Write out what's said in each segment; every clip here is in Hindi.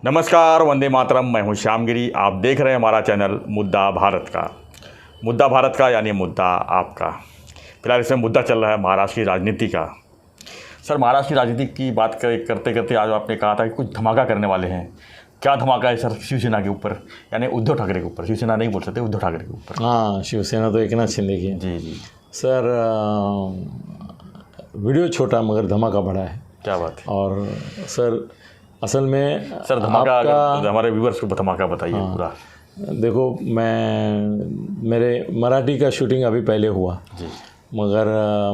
नमस्कार, वंदे मातरम। मैं हूं श्यामगिरी। आप देख रहे हैं हमारा चैनल मुद्दा भारत का। मुद्दा भारत का यानी मुद्दा आपका। फिलहाल इसमें मुद्दा चल रहा है महाराष्ट्र की राजनीति का। सर, महाराष्ट्र की राजनीति की बात करते करते आज आपने कहा था कि कुछ धमाका करने वाले हैं। क्या धमाका है सर? शिवसेना के ऊपर, यानी उद्धव ठाकरे के ऊपर। शिवसेना नहीं बोल सकते, उद्धव ठाकरे के ऊपर। हाँ, शिवसेना तो एकनाथ शिंदे की है। जी जी सर, वीडियो छोटा मगर धमाका बड़ा है। क्या बात है? और सर असल में सर धमाका हमारे व्यूअर्स को धमाका बताइए। हाँ, पूरा देखो, मेरे मराठी का शूटिंग अभी पहले हुआ जी, मगर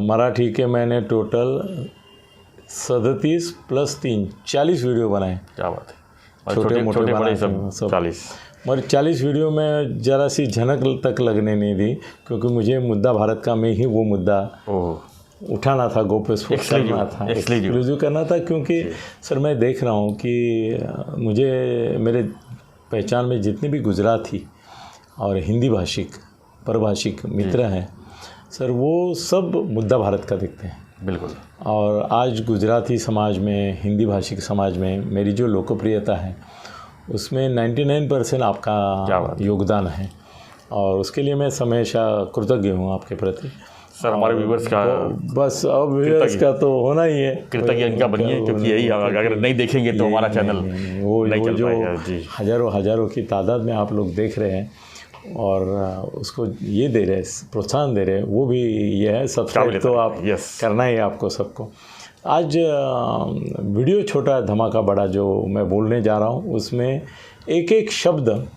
मराठी के मैंने टोटल 37 + 3 40 वीडियो बनाए। क्या बात है? छोटे मोटे बड़े सब 40। मगर 40 वीडियो में ज़रा सी झनक तक लगने नहीं दी, क्योंकि मुझे मुद्दा भारत का में ही वो मुद्दा उठाना था, गोप्यस्फोट करना था, एक्सक्लूसिव करना था। क्योंकि सर मैं देख रहा हूँ कि मुझे मेरे पहचान में जितने भी गुजराती और हिंदी भाषिक परभाषिक मित्र हैं सर, वो सब मुद्दा भारत का देखते हैं। बिल्कुल। और आज गुजराती समाज में, हिंदी भाषिक समाज में मेरी जो लोकप्रियता है उसमें 99% आपका योगदान है, और उसके लिए मैं हमेशा कृतज्ञ हूँ आपके प्रति। सर हमारे व्यूवर्स का बस अब व्यूवर्स का तो होना ही है, कृतज्ञ इनका बनिए, क्योंकि यही अगर नहीं देखेंगे तो हमारा चैनल नहीं चल पाएगा। जी, हज़ारों की तादाद में आप लोग देख रहे हैं और उसको ये दे रहे हैं, प्रोत्साहन दे रहे हैं, वो भी ये है। सब्सक्राइब तो आप करना ही है आपको सबको। आज वीडियो छोटा धमाका बड़ा जो मैं बोलने जा रहा हूँ, उसमें एक एक शब्द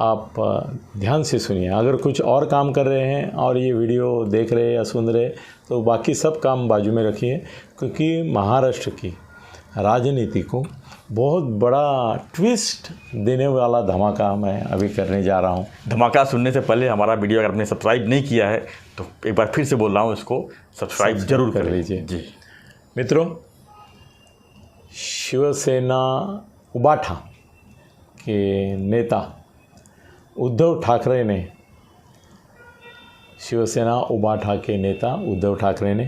आप ध्यान से सुनिए। अगर कुछ और काम कर रहे हैं और ये वीडियो देख रहे या सुन रहे, तो बाकी सब काम बाजू में रखिए, क्योंकि महाराष्ट्र की राजनीति को बहुत बड़ा ट्विस्ट देने वाला धमाका मैं अभी करने जा रहा हूँ। धमाका सुनने से पहले हमारा वीडियो अगर आपने सब्सक्राइब नहीं किया है तो एक बार फिर से बोल रहा हूँ, इसको सब्सक्राइब जरूर कर लीजिए। जी मित्रों, शिवसेना उबाठा के नेता उद्धव ठाकरे ने, शिवसेना उबाठा के नेता उद्धव ठाकरे ने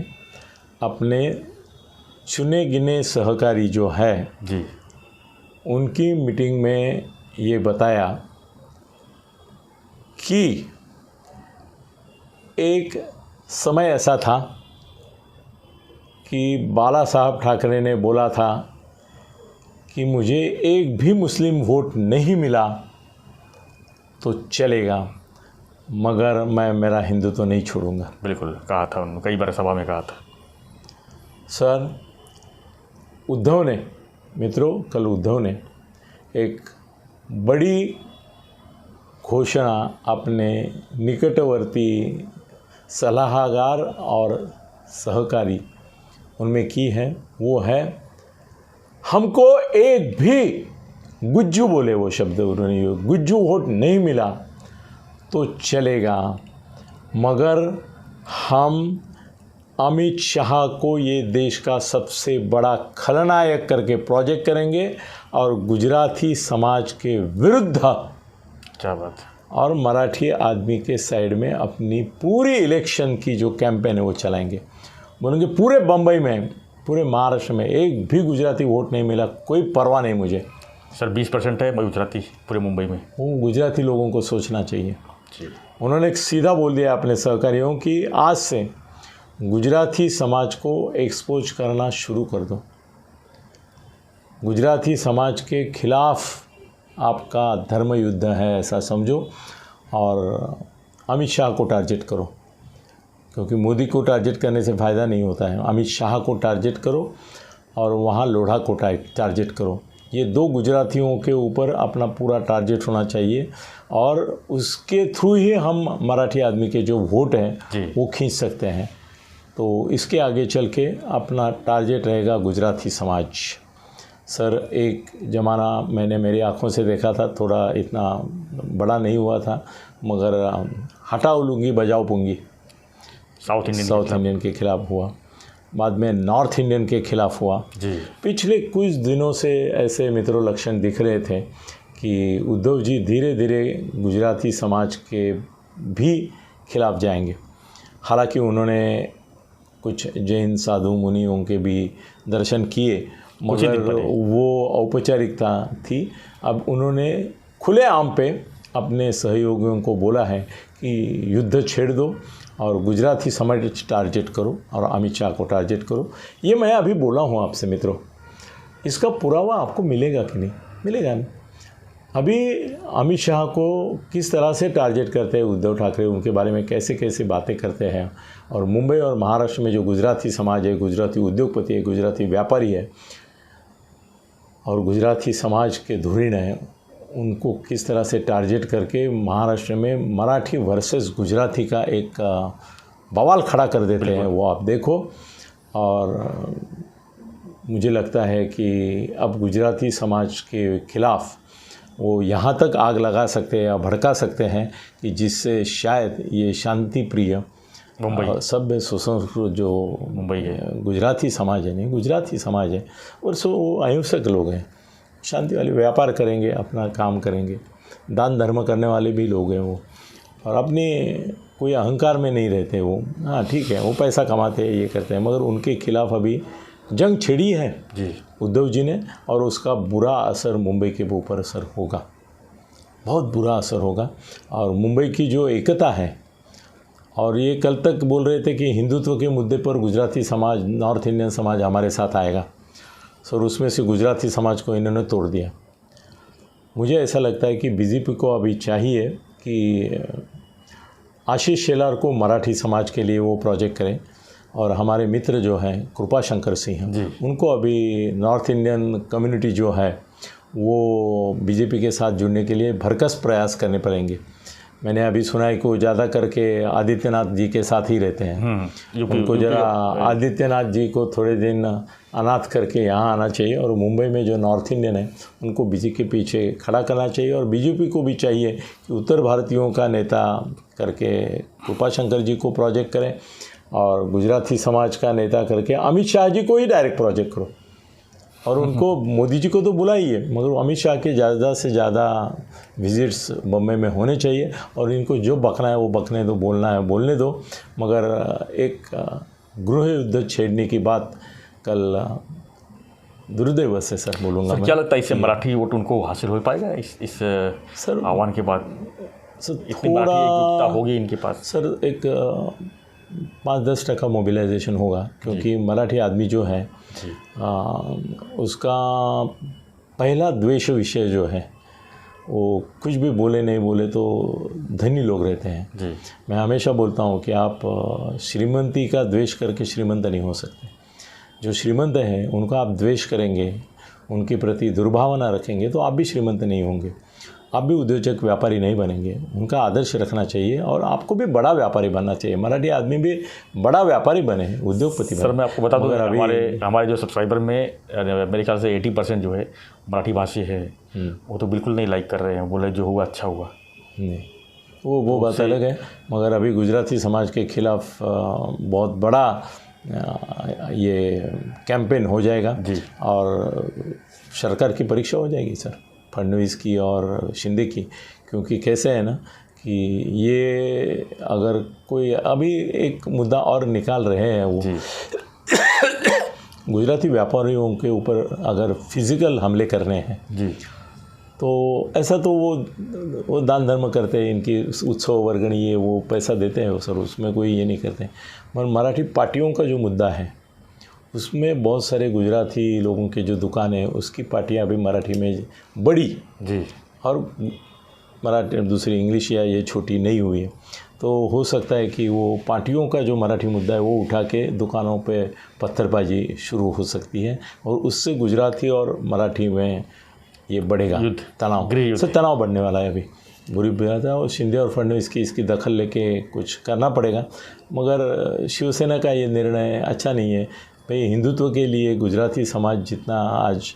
अपने चुने गिने सहकारी जो है जी, उनकी मीटिंग में ये बताया कि एक समय ऐसा था कि बाला साहब ठाकरे ने बोला था कि मुझे एक भी मुस्लिम वोट नहीं मिला तो चलेगा, मगर मैं मेरा हिंदुत्व तो नहीं छोड़ूंगा। बिल्कुल कहा था उन्होंने, कई बार सभा में कहा था। सर उद्धव ने, मित्रों, कल उद्धव ने एक बड़ी घोषणा अपने निकटवर्ती सलाहकार और सहकारी उनमें की है। वो है, हमको एक भी गुज्जू बोले वो शब्द उन्होंने, गुज्जू वोट नहीं मिला तो चलेगा, मगर हम अमित शाह को ये देश का सबसे बड़ा खलनायक करके प्रोजेक्ट करेंगे और गुजराती समाज के विरुद्ध, क्या बात है, और मराठी आदमी के साइड में अपनी पूरी इलेक्शन की जो कैंपेन है वो चलाएंगे। बोलेंगे पूरे बम्बई में, पूरे महाराष्ट्र में एक भी गुजराती वोट नहीं मिला, कोई परवाह नहीं मुझे। सर 20% है गुजराती पूरे मुंबई में। वो गुजराती लोगों को सोचना चाहिए। जी। उन्होंने एक सीधा बोल दिया अपने सहकारियों कि आज से गुजराती समाज को एक्सपोज करना शुरू कर दो, गुजराती समाज के खिलाफ आपका धर्म युद्ध है ऐसा समझो, और अमित शाह को टारगेट करो, क्योंकि मोदी को टारगेट करने से फ़ायदा नहीं होता है। अमित शाह को टारगेट करो और वहाँ लोढ़ा को टारगेट करो। ये दो गुजरातियों के ऊपर अपना पूरा टारगेट होना चाहिए, और उसके थ्रू ही हम मराठी आदमी के जो वोट हैं वो खींच सकते हैं। तो इसके आगे चल के अपना टारगेट रहेगा गुजराती समाज। सर एक ज़माना मैंने मेरी आँखों से देखा था, थोड़ा इतना बड़ा नहीं हुआ था, मगर हटाओ लुंगी बजाओ पुंगी साउथ इंडियन के खिलाफ हुआ, बाद में नॉर्थ इंडियन के खिलाफ हुआ जी। पिछले कुछ दिनों से ऐसे मित्रों लक्षण दिख रहे थे कि उद्धव जी धीरे धीरे गुजराती समाज के भी खिलाफ जाएंगे। हालांकि उन्होंने कुछ जैन साधु मुनियों के भी दर्शन किए, मगर वो औपचारिकता थी। अब उन्होंने खुलेआम पे अपने सहयोगियों को बोला है कि युद्ध छेड़ दो और गुजराती समाज टारगेट करो और अमित शाह को टारगेट करो। ये मैं अभी बोला हूँ आपसे मित्रों, इसका पुरावा आपको मिलेगा कि नहीं? मिलेगा नहीं। अभी अमित शाह को किस तरह से टारगेट करते हैं उद्धव ठाकरे, उनके बारे में कैसे कैसे बातें करते हैं, और मुंबई और महाराष्ट्र में जो गुजराती समाज है, गुजराती उद्योगपति है, गुजराती व्यापारी है और गुजराती समाज के धुरीण हैं, उनको किस तरह से टारगेट करके महाराष्ट्र में मराठी वर्सेस गुजराती का एक बवाल खड़ा कर देते हैं, वो आप देखो। और मुझे लगता है कि अब गुजराती समाज के खिलाफ़ वो यहाँ तक आग लगा सकते हैं या भड़का सकते हैं कि जिससे शायद ये शांति प्रिय मुंबई सभ्य सुसंस्कृत जो मुंबई है, गुजराती समाज है, नहीं गुजराती समाज है, और सो अहिंसक लोग हैं, शांति वाले, व्यापार करेंगे, अपना काम करेंगे, दान धर्म करने वाले भी लोग हैं वो, और अपने कोई अहंकार में नहीं रहते वो। हाँ ठीक है, वो पैसा कमाते हैं, ये करते हैं, मगर उनके खिलाफ़ अभी जंग छिड़ी है जी उद्धव जी ने, और उसका बुरा असर मुंबई के ऊपर असर होगा, बहुत बुरा असर होगा। और मुंबई की जो एकता है, और ये कल तक बोल रहे थे कि हिंदुत्व के मुद्दे पर गुजराती समाज, नॉर्थ इंडियन समाज हमारे साथ आएगा, सर उसमें से गुजराती समाज को इन्होंने तोड़ दिया। मुझे ऐसा लगता है कि बीजेपी को अभी चाहिए कि आशीष शेलार को मराठी समाज के लिए वो प्रोजेक्ट करें, और हमारे मित्र जो हैं कृपा शंकर सिंह हैं, उनको अभी नॉर्थ इंडियन कम्युनिटी जो है वो बीजेपी के साथ जुड़ने के लिए भरकस प्रयास करने पड़ेंगे। मैंने अभी सुना है कि वो ज़्यादा करके आदित्यनाथ जी के साथ ही रहते हैं। उनको ज़रा आदित्यनाथ जी को थोड़े दिन अनाथ करके यहाँ आना चाहिए, और मुंबई में जो नॉर्थ इंडियन है उनको बीजेपी के पीछे खड़ा करना चाहिए। और बीजेपी को भी चाहिए कि उत्तर भारतीयों का नेता करके कृपा शंकर जी को प्रोजेक्ट करें, और गुजराती समाज का नेता करके अमित शाह जी को ही डायरेक्ट प्रोजेक्ट करो। और उनको, मोदी जी को तो बुलाइए, मगर अमित शाह के ज़्यादा से ज़्यादा विजिट्स बम्बई में होने चाहिए, और इनको जो बकना है वो बकने दो, बोलना है बोलने दो। मगर एक गृह युद्ध छेड़ने की बात कल दुर्दैव से सर बोलूँगा। क्या लगता है इससे मराठी वोट उनको हासिल हो पाएगा इस सर आह्वान के बाद? सर इतनी मराठी एकजुटता होगी इनके पास? सर एक 5-10% मोबिलाइजेशन होगा, क्योंकि मराठी आदमी जो है उसका पहला द्वेष विषय जो है वो कुछ भी बोले नहीं बोले तो धनी लोग रहते हैं जी। मैं हमेशा बोलता हूँ कि आप श्रीमंती का द्वेष करके श्रीमंत नहीं हो सकते। जो श्रीमंत हैं उनका आप द्वेष करेंगे, उनके प्रति दुर्भावना रखेंगे तो आप भी श्रीमंत नहीं होंगे, आप भी उद्योजक व्यापारी नहीं बनेंगे। उनका आदर्श रखना चाहिए और आपको भी बड़ा व्यापारी बनना चाहिए। मराठी आदमी भी बड़ा व्यापारी बने, उद्योगपति बने। सर मैं आपको बता दूं, हमारे जो सब्सक्राइबर में मेरे ख्याल से 80% जो है मराठी भाषी है, वो तो बिल्कुल नहीं लाइक कर रहे हैं, बोले जो हुआ अच्छा हुआ। नहीं, वो बात अलग है। मगर अभी गुजराती समाज के खिलाफ बहुत बड़ा ये कैंपेन हो जाएगा जी। और सरकार की परीक्षा हो जाएगी सर, फडणवीस की और शिंदे की। क्योंकि कैसे है ना कि ये अगर कोई अभी एक मुद्दा और निकाल रहे हैं वो गुजराती व्यापारियों के ऊपर अगर फिज़िकल हमले करने हैं जी, तो ऐसा तो वो दान धर्म करते हैं, इनकी उत्सव वर्गणी ये वो पैसा देते हैं वो सर, उसमें कोई ये नहीं करते। मगर मराठी पार्टियों का जो मुद्दा है उसमें बहुत सारे गुजराती लोगों के जो दुकान है उसकी पार्टियां अभी मराठी में बड़ी जी, और मराठी दूसरी इंग्लिश या ये छोटी नहीं हुई है। तो हो सकता है कि वो पार्टियों का जो मराठी मुद्दा है वो उठा के दुकानों पे पत्थरबाजी शुरू हो सकती है और उससे गुजराती और मराठी में ये बढ़ेगा तनाव, सर तनाव बढ़ने वाला है अभी। बुरी बात है और शिंदे और फडणवीस की इसकी दखल लेके कुछ करना पड़ेगा। मगर शिवसेना का ये निर्णय अच्छा नहीं है भाई। हिंदुत्व के लिए गुजराती समाज जितना आज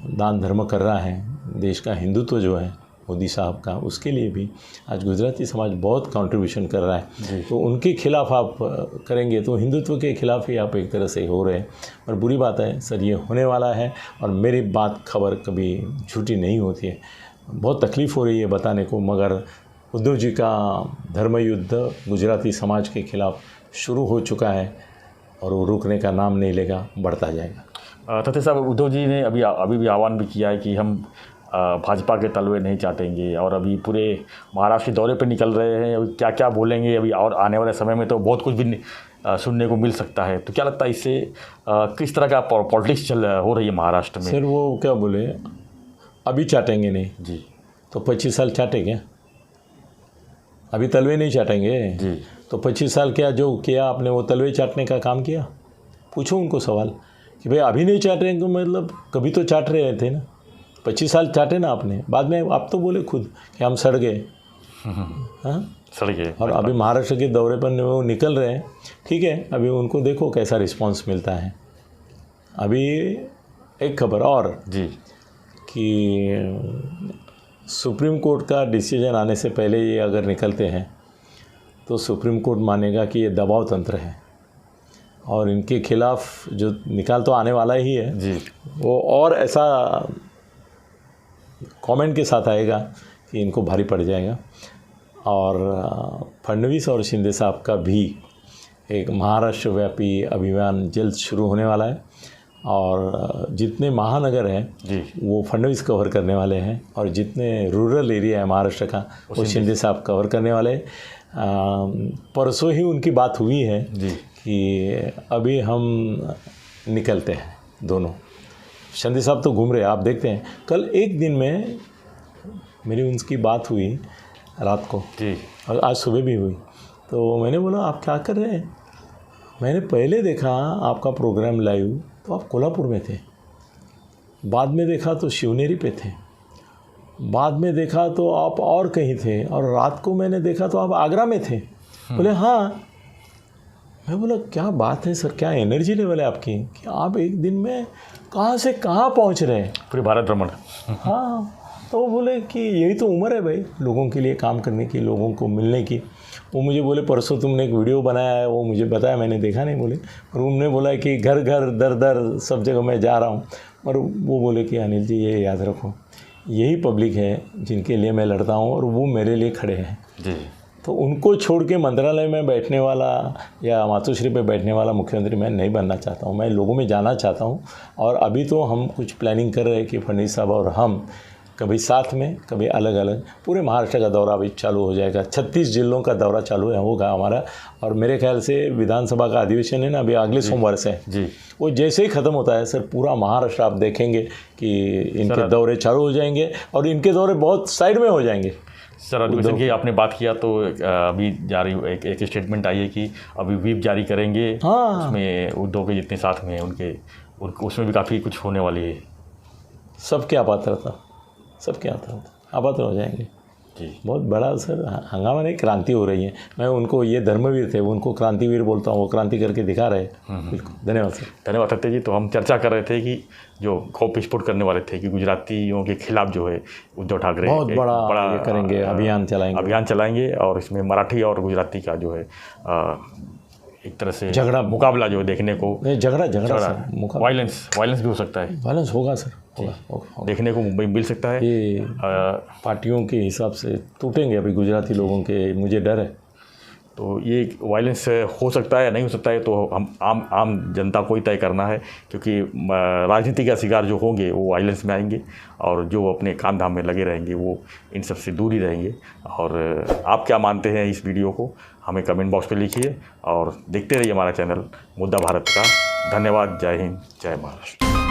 दान धर्म कर रहा है, देश का हिंदुत्व जो है मोदी साहब का, उसके लिए भी आज गुजराती समाज बहुत कंट्रीब्यूशन कर रहा है। तो उनके खिलाफ आप करेंगे तो हिंदुत्व के खिलाफ ही आप एक तरह से हो रहे हैं। और बुरी बात है सर, ये होने वाला है और मेरी बात खबर कभी झूठी नहीं होती है। बहुत तकलीफ़ हो रही है बताने को, मगर उद्धव जी का धर्म युद्ध गुजराती समाज के खिलाफ शुरू हो चुका है और वो रुकने का नाम नहीं लेगा, बढ़ता जाएगा। तथ्य साहब, उद्धव जी ने अभी भी आह्वान भी किया है कि हम भाजपा के तलवे नहीं चाटेंगे, और अभी पूरे महाराष्ट्र के दौरे पे निकल रहे हैं। अभी क्या क्या बोलेंगे अभी, और आने वाले समय में तो बहुत कुछ भी सुनने को मिल सकता है। तो क्या लगता है इससे किस तरह का पॉलिटिक्स हो रही है महाराष्ट्र में? सर वो क्या बोले, अभी चाटेंगे नहीं जी, तो 25 साल चाटे क्या? अभी तलवे नहीं चाटेंगे जी, तो 25 साल क्या जो किया आपने वो तलवे चाटने का काम किया? पूछो उनको सवाल कि भाई अभी नहीं चाट रहे, तो मतलब कभी तो चाट रहे थे ना, 25 साल चाटे ना आपने, बाद में आप तो बोले खुद कि हम सड़ गए। हाँ, सड़ गए। और अभी महाराष्ट्र के दौरे पर वो निकल रहे हैं, ठीक है, अभी उनको देखो कैसा रिस्पांस मिलता है। अभी एक खबर और जी, कि सुप्रीम कोर्ट का डिसीजन आने से पहले ये अगर निकलते हैं तो सुप्रीम कोर्ट मानेगा कि ये दबाव तंत्र है, और इनके खिलाफ जो निकाल तो आने वाला ही है जी, वो और ऐसा कमेंट के साथ आएगा कि इनको भारी पड़ जाएगा। और फडणवीस और शिंदे साहब का भी एक महाराष्ट्र व्यापी अभियान जल्द शुरू होने वाला है, और जितने महानगर हैं जी, वो फडणवीस कवर करने वाले हैं, और जितने रूरल एरिया है महाराष्ट्र का वो शिंदे साहब कवर करने वाले हैं। परसों ही उनकी बात हुई है जी, कि अभी हम निकलते हैं दोनों। शिंदे साहब तो घूम रहे हैं, आप देखते हैं। कल एक दिन में मेरी उनकी बात हुई रात को, जी, और आज सुबह भी हुई, तो मैंने बोला आप क्या कर रहे हैं? मैंने पहले देखा आपका प्रोग्राम लाइव तो आप कोल्हापुर में थे, बाद में देखा तो शिवनेरी पे थे, बाद में देखा तो आप और कहीं थे, और रात को मैंने देखा तो आप आगरा में थे। बोले हाँ। मैं बोला क्या बात है सर, क्या एनर्जी लेवल है आपकी कि आप एक दिन में कहाँ से कहाँ पहुँच रहे हैं? पूरे भारत भ्रमण। हाँ, तो वो बोले कि यही तो उम्र है भाई लोगों के लिए काम करने की, लोगों को मिलने की। वो मुझे बोले परसों तुमने एक वीडियो बनाया है, वो मुझे बताया, मैंने देखा नहीं बोले, और उन्होंने बोला कि घर घर दर दर सब जगह मैं जा रहा हूँ। और वो बोले कि अनिल जी ये याद रखो, यही पब्लिक है जिनके लिए मैं लड़ता हूँ, और वो मेरे लिए खड़े हैं। जी, तो उनको छोड़ के मंत्रालय में बैठने वाला या मातोश्री पे बैठने वाला मुख्यमंत्री मैं नहीं बनना चाहता हूँ, मैं लोगों में जाना चाहता हूँ। और अभी तो हम कुछ प्लानिंग कर रहे हैं कि फडणवीस साहब और हम कभी साथ में, कभी अलग अलग, पूरे महाराष्ट्र का दौरा अभी चालू हो जाएगा। 36 जिलों का दौरा चालू होगा हमारा, और मेरे ख्याल से विधानसभा का अधिवेशन है ना अभी अगले सोमवार से, जी, वो जैसे ही ख़त्म होता है सर पूरा महाराष्ट्र आप देखेंगे कि इनके दौरे चालू हो जाएंगे, और इनके दौरे बहुत साइड में हो जाएंगे। सर अधिवेशन की आपने बात किया तो अभी जारी एक स्टेटमेंट आई है कि अभी व्हिप जारी करेंगे। हाँ, उसमें उद्धव के जितने साथ में हैं उसमें भी काफ़ी कुछ होने वाली है। सबके अपात्रता, सबके अपात्र हो जाएंगे। जी, बहुत बड़ा सर हंगामा नहीं, क्रांति हो रही है। मैं उनको, ये धर्मवीर थे, उनको क्रांतिवीर बोलता हूँ, वो क्रांति करके दिखा रहे। बिल्कुल, धन्यवाद सर। धन्यवाद सत्य जी। तो हम चर्चा कर रहे थे कि जो खौफ विस्फोट करने वाले थे कि गुजरातियों के खिलाफ जो है उद्धव ठाकरे बहुत एक बड़ा ये करेंगे, अभियान चलाएंगे, और इसमें मराठी और गुजराती का जो है एक तरह से झगड़ा, मुकाबला जो है देखने को, नहीं झगड़ा सर, मुकाबला, वायलेंस भी हो सकता है, वायलेंस होगा सर, होगा। देखने को मुंबई मिल सकता है। ये पार्टियों के हिसाब से टूटेंगे अभी गुजराती लोगों के, मुझे डर है। तो ये वायलेंस हो सकता है या नहीं हो सकता है, तो हम आम जनता को ही तय करना है, क्योंकि राजनीति का शिकार जो होंगे वो वायलेंस में आएंगे, और जो अपने काम धाम में लगे रहेंगे वो इन सब से दूर ही रहेंगे। और आप क्या मानते हैं इस वीडियो को हमें कमेंट बॉक्स पे लिखिए, और देखते रहिए हमारा चैनल मुद्दा भारत का। धन्यवाद। जय हिंद, जय महाराष्ट्र।